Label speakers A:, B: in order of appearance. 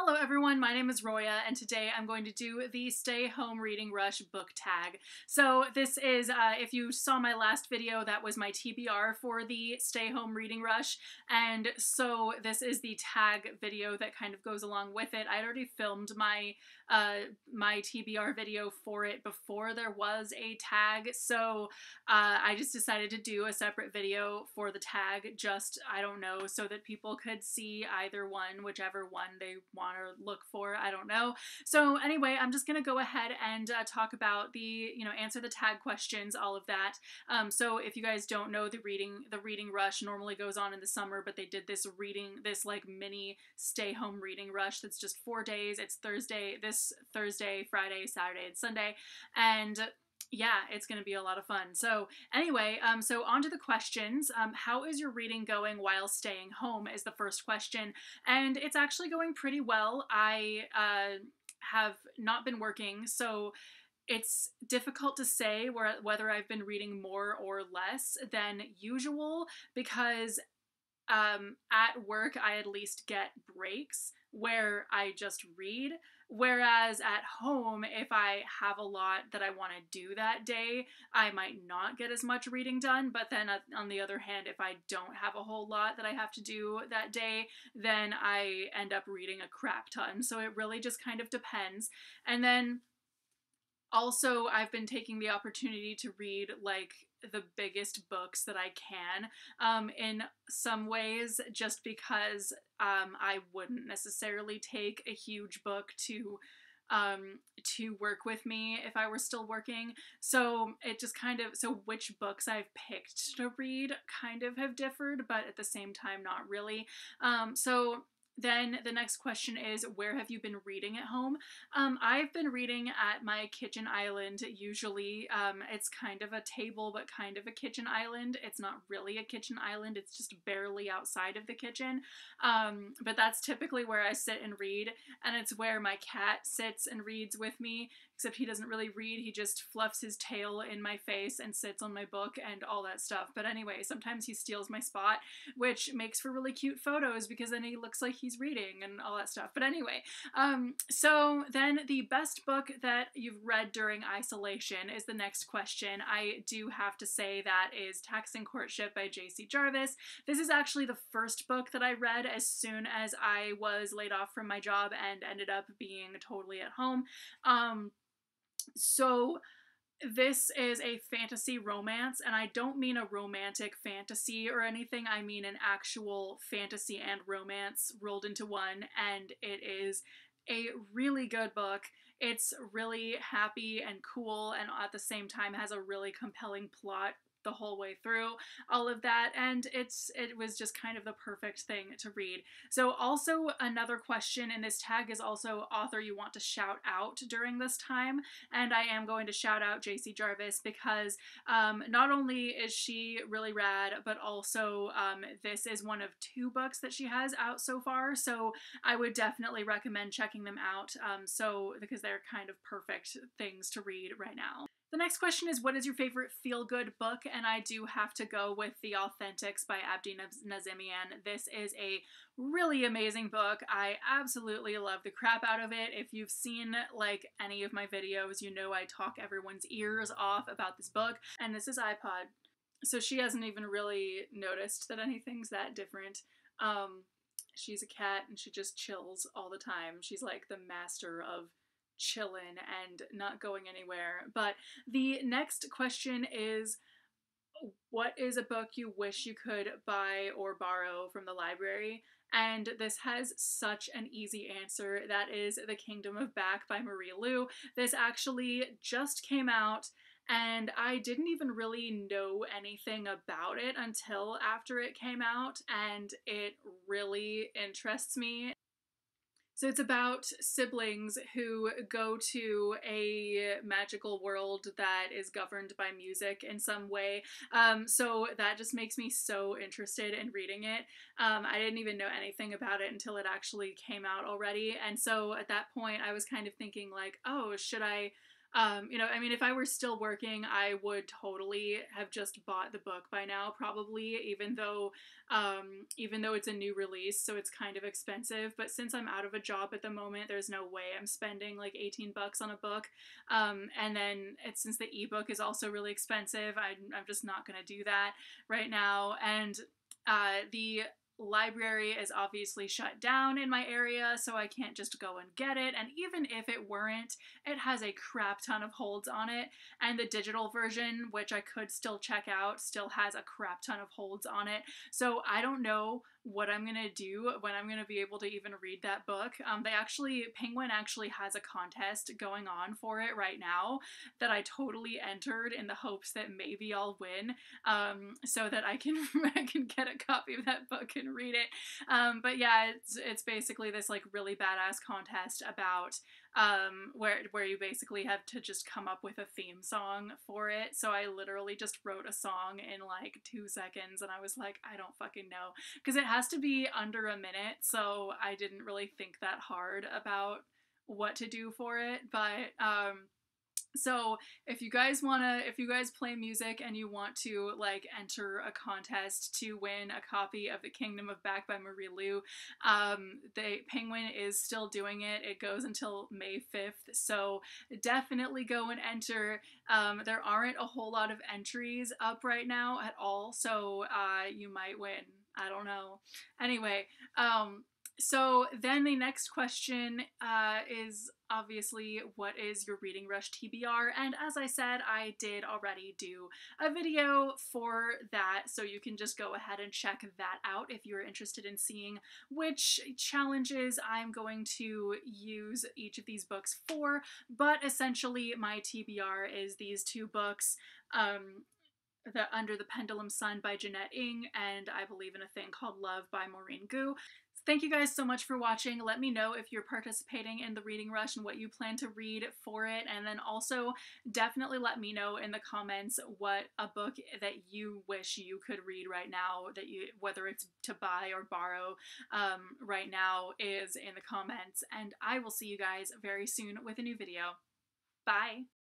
A: Hello everyone, my name is Roya, and today I'm going to do the Stay Home Reading Rush book tag. So this is, if you saw my last video, that was my TBR for the Stay Home Reading Rush, and so this is the tag video that kind of goes along with it. I'd already filmed my TBR video for it before there was a tag, so I just decided to do a separate video for the tag, I don't know, so that people could see either one, whichever one they want to look for, I don't know. So anyway, I'm just gonna go ahead and talk about answer the tag questions, all of that. So if you guys don't know, the reading rush normally goes on in the summer, but they did this like mini stay home reading rush that's just 4 days. It's this Thursday, Friday, Saturday, and Sunday, and yeah, it's going to be a lot of fun. So anyway, so on to the questions. How is your reading going while staying home is the first question, and it's actually going pretty well. I have not been working, so it's difficult to say whether I've been reading more or less than usual because at work I at least get breaks where I just read. Whereas at home, if I have a lot that I want to do that day, I might not get as much reading done. But then on the other hand, if I don't have a whole lot that I have to do that day, then I end up reading a crap ton. So it really just kind of depends. And then also, I've been taking the opportunity to read like the biggest books that I can in some ways, just because I wouldn't necessarily take a huge book to work with me if I were still working. So it just so which books I've picked to read kind of have differed, but at the same time, not really. So then the next question is, where have you been reading at home? I've been reading at my kitchen island, usually. It's kind of a table, but kind of a kitchen island. It's not really a kitchen island, it's just barely outside of the kitchen. But that's typically where I sit and read, and it's where my cat sits and reads with me, except he doesn't really read, he just fluffs his tail in my face and sits on my book and all that stuff. But anyway, sometimes he steals my spot, which makes for really cute photos because then he looks like he's reading and all that stuff. But anyway, so then the best book that you've read during isolation is the next question. I do have to say that is Taxing Courtship by J.C. Jarvis. This is actually the first book that I read as soon as I was laid off from my job and ended up being totally at home. So this is a fantasy romance, and I don't mean a romantic fantasy or anything. I mean an actual fantasy and romance rolled into one, and it is a really good book. It's really happy and cool, and at the same time has a really compelling plot the whole way through, all of that, and it was just kind of the perfect thing to read. So also another question in this tag is also author you want to shout out during this time, and I am going to shout out J.C. Jarvis because not only is she really rad, but also this is one of 2 books that she has out so far, so I would definitely recommend checking them out, because they're kind of perfect things to read right now. The next question is, what is your favorite feel-good book? And I do have to go with The Authentics by Abdi Nazemian. This is a really amazing book. I absolutely love the crap out of it. If you've seen like any of my videos, you know I talk everyone's ears off about this book. And this is iPod, so she hasn't even really noticed that anything's that different. She's a cat and she just chills all the time. She's like the master of chillin' and not going anywhere. But the next question is, what is a book you wish you could buy or borrow from the library? And this has such an easy answer. That is The Kingdom of Back by Marie Lu. This actually just came out, and I didn't even really know anything about it until after it came out, and it really interests me. So it's about siblings who go to a magical world that is governed by music in some way. So that just makes me so interested in reading it. I didn't even know anything about it until it actually came out already. And so at that point I was kind of thinking like, oh, should I You know, I mean, if I were still working, I would totally have just bought the book by now, probably, even though it's a new release, so it's kind of expensive. But since I'm out of a job at the moment, there's no way I'm spending like 18 bucks on a book. And then since the ebook is also really expensive, I'm just not gonna do that right now. And the library is obviously shut down in my area, so I can't just go and get it. And even if it weren't, it has a crap ton of holds on it. And the digital version, which I could still check out, still has a crap ton of holds on it. So I don't know what I'm gonna do when I'm gonna be able to even read that book. Penguin actually has a contest going on for it right now that I totally entered in the hopes that maybe I'll win, so that I can I can get a copy of that book and read it. But yeah, it's basically this like really badass contest about where you basically have to just come up with a theme song for it. So I literally just wrote a song in like 2 seconds, and I was like, I don't fucking know, because it has to be under a minute. So I didn't really think that hard about what to do for it, but so if you guys play music and you want to like enter a contest to win a copy of The Kingdom of Back by Marie Lu, the Penguin is still doing it. It goes until May 5th, so definitely go and enter. There aren't a whole lot of entries up right now at all, so you might win. I don't know. Anyway, so then the next question is obviously, what is your Reading Rush TBR? And as I said, I did already do a video for that, so you can just go ahead and check that out if you're interested in seeing which challenges I'm going to use each of these books for. But essentially, my TBR is these two books. The Under the Pendulum Sun by Jeanette Ng, and I Believe in a Thing Called Love by Maureen Gu. Thank you guys so much for watching. Let me know if you're participating in the Reading Rush and what you plan to read for it. And then also definitely let me know in the comments what a book that you wish you could read right now, whether it's to buy or borrow right now, is in the comments. And I will see you guys very soon with a new video. Bye!